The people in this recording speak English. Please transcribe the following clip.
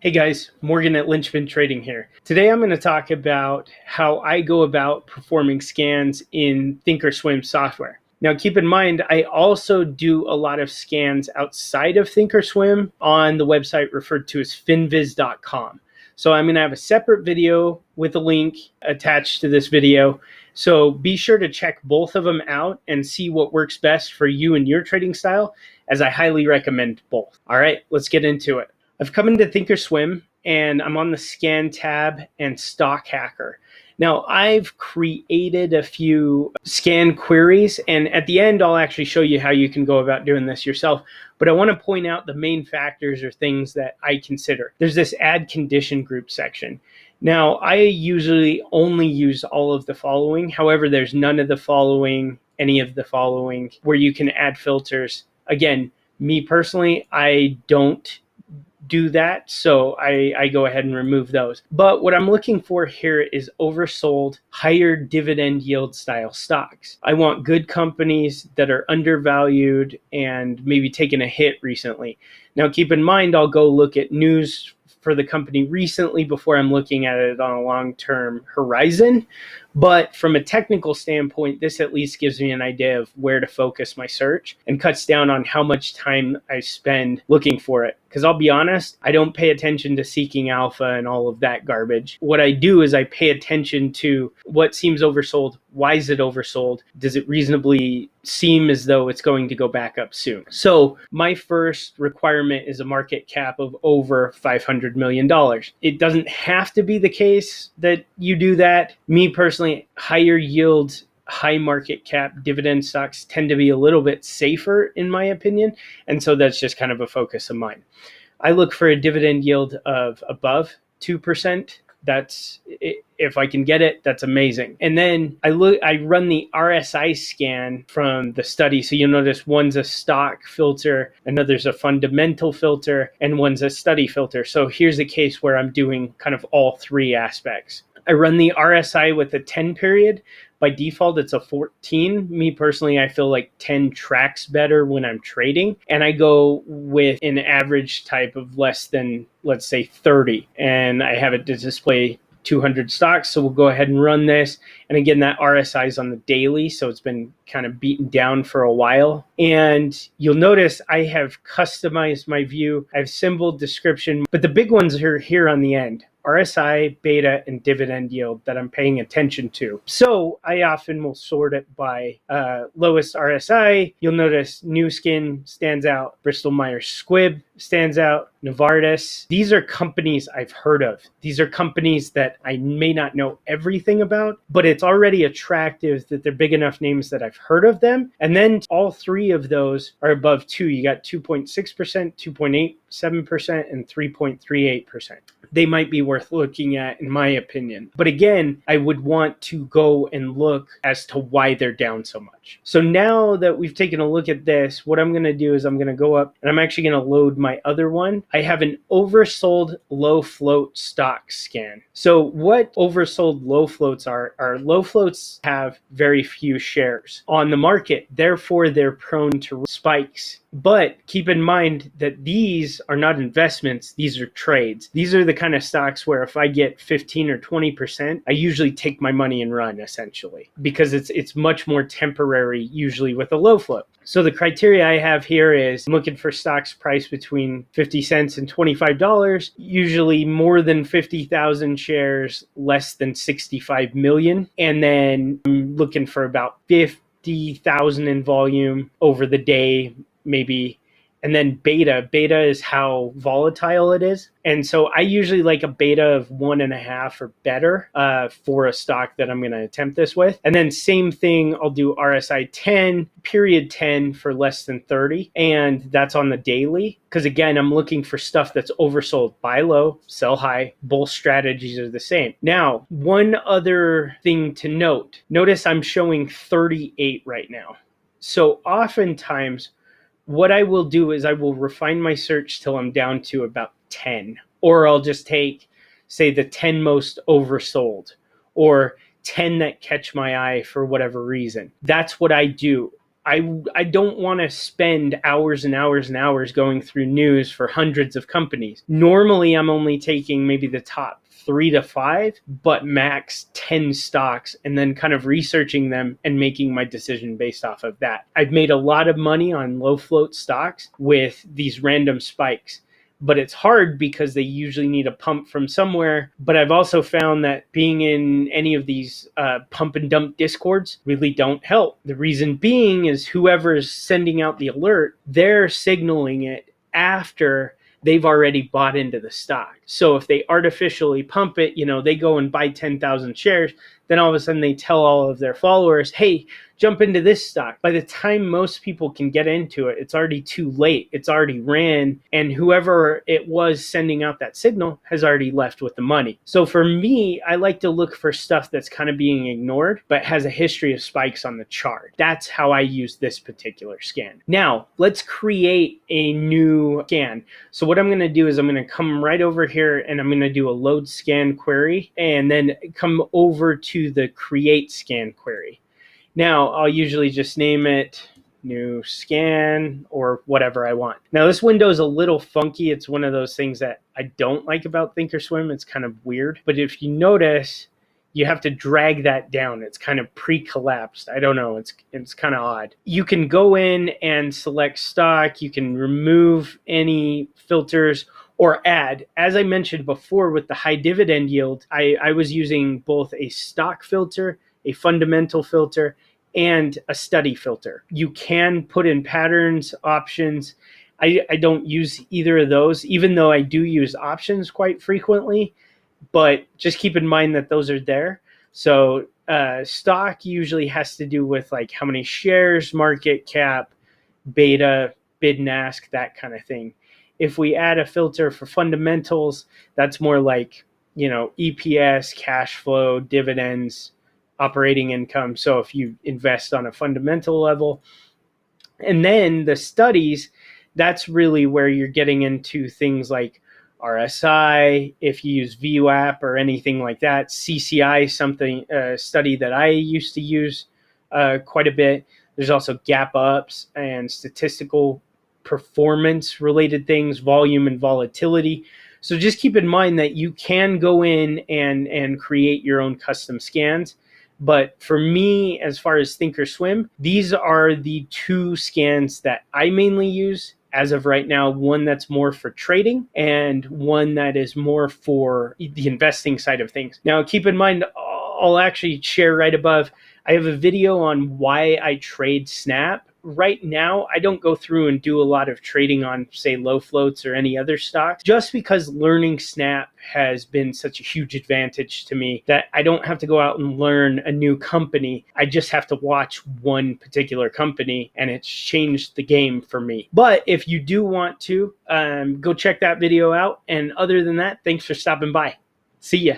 Hey guys, Morgan at Lynchman Trading here. Today I'm going to talk about how I go about performing scans in ThinkorSwim software. Now keep in mind, I also do a lot of scans outside of ThinkorSwim on the website referred to as finviz.com. So I'm going to have a separate video with a link attached to this video. So be sure to check both of them out and see what works best for you and your trading style, as I highly recommend both. All right, let's get into it. I've come into ThinkorSwim and I'm on the scan tab and stock hacker. Now I've created a few scan queries, and at the end I'll actually show you how you can go about doing this yourself. But I want to point out the main factors or things that I consider. There's this add condition group section. Now I usually only use all of the following. However, there's none of the following, any of the following, where you can add filters. Again, me personally, I don't do that, so I go ahead and remove those. But what I'm looking for here is oversold, higher dividend yield style stocks. I want good companies that are undervalued and maybe taken a hit recently. Now keep in mind, I'll go look at news for the company recently before I'm looking at it on a long-term horizon. But from a technical standpoint, this at least gives me an idea of where to focus my search and cuts down on how much time I spend looking for it. Because I'll be honest, I don't pay attention to seeking alpha and all of that garbage. What I do is I pay attention to what seems oversold. Why is it oversold? Does it reasonably seem as though it's going to go back up soon? So my first requirement is a market cap of over $500 million. It doesn't have to be the case that you do that. Me personally, higher yield, high market cap dividend stocks tend to be a little bit safer in my opinion. And so that's just kind of a focus of mine. I look for a dividend yield of above 2%. That's, if I can get it, that's amazing. And then I run the RSI scan from the study. So you'll notice one's a stock filter, another's a fundamental filter, and one's a study filter. So here's a case where I'm doing kind of all three aspects. I run the RSI with a 10 period. By default, it's a 14. Me personally, I feel like 10 tracks better when I'm trading. And I go with an average type of less than, let's say, 30. And I have it to display 200 stocks. So we'll go ahead and run this. And again, that RSI is on the daily. So it's been kind of beaten down for a while. And you'll notice I have customized my view. I have symbol, description, but the big ones are here on the end. RSI, beta, and dividend yield that I'm paying attention to. So I often will sort it by lowest RSI. You'll notice New Skin stands out, Bristol Myers Squibb stands out, Novartis. These are companies I've heard of. These are companies that I may not know everything about, but it's already attractive that they're big enough names that I've heard of them. And then all three of those are above 2. You got 2.6%, 2.87%, and 3.38%. They might be worth looking at, in my opinion. But again, I would want to go and look as to why they're down so much. So now that we've taken a look at this, what I'm going to do is I'm going to go up and I'm actually going to load my other one. I have an oversold low float stock scan. So what oversold low floats are low floats have very few shares on the market. Therefore, they're prone to spikes. But keep in mind that these are not investments, these are trades. These are the kind of stocks where if I get 15 or 20%, I usually take my money and run, essentially, because it's much more temporary, usually with a low float. So the criteria I have here is I'm looking for stocks priced between 50 cents and $25, usually more than 50,000 shares, less than 65 million. And then I'm looking for about 50,000 in volume over the day, maybe. And then beta is how volatile it is. And so I usually like a beta of 1.5 or better for a stock that I'm going to attempt this with. And then same thing, I'll do RSI 10, period 10 for less than 30. And that's on the daily. Because again, I'm looking for stuff that's oversold. Buy low, sell high. Both strategies are the same. Now, one other thing to note. Notice I'm showing 38 right now. So oftentimes, what I will do is I will refine my search till I'm down to about 10, or I'll just take, say, the 10 most oversold, or 10 that catch my eye for whatever reason. That's what I do. I don't want to spend hours and hours and hours going through news for hundreds of companies. Normally, I'm only taking maybe the top 3 to 5, but max 10 stocks, and then kind of researching them and making my decision based off of that. I've made a lot of money on low float stocks with these random spikes, but it's hard because they usually need a pump from somewhere. But I've also found that being in any of these pump and dump discords really don't help. The reason being is whoever's sending out the alert, they're signaling it after they've already bought into the stock. So if they artificially pump it, they go and buy 10,000 shares, then all of a sudden they tell all of their followers, hey, jump into this stock. By the time most people can get into it, it's already too late. It's already ran, and whoever it was sending out that signal has already left with the money. So for me, I like to look for stuff that's kind of being ignored, but has a history of spikes on the chart. That's how I use this particular scan. Now, let's create a new scan. So what I'm going to do is I'm going to come right over here and I'm going to do a load scan query and then come over to the create scan query. Now, I'll usually just name it new scan or whatever I want. Now, this window is a little funky. It's one of those things that I don't like about ThinkorSwim. It's kind of weird. But if you notice, you have to drag that down. It's kind of pre-collapsed. I don't know. It's kind of odd. You can go in and select stock. You can remove any filters or add. As I mentioned before with the high dividend yield, I was using both a stock filter, a fundamental filter, and a study filter. You can put in patterns, options. I don't use either of those, even though I do use options quite frequently, but just keep in mind that those are there. So stock usually has to do with like how many shares, market cap, beta, bid and ask, that kind of thing. If we add a filter for fundamentals, that's more like, EPS, cash flow, dividends, operating income. So if you invest on a fundamental level, and then the studies, that's really where you're getting into things like RSI, if you use VWAP or anything like that, CCI, something study that I used to use quite a bit. There's also gap ups and statistical performance related things, volume and volatility. So just keep in mind that you can go in and create your own custom scans. But for me, as far as ThinkorSwim, these are the two scans that I mainly use as of right now. One that's more for trading and one that is more for the investing side of things. Now, keep in mind, I'll actually share right above, I have a video on why I trade Snap. Right now, I don't go through and do a lot of trading on, say, low floats or any other stocks, just because learning Snap has been such a huge advantage to me that I don't have to go out and learn a new company. I just have to watch one particular company, and it's changed the game for me. But if you do want to, go check that video out. And other than that, thanks for stopping by. See ya.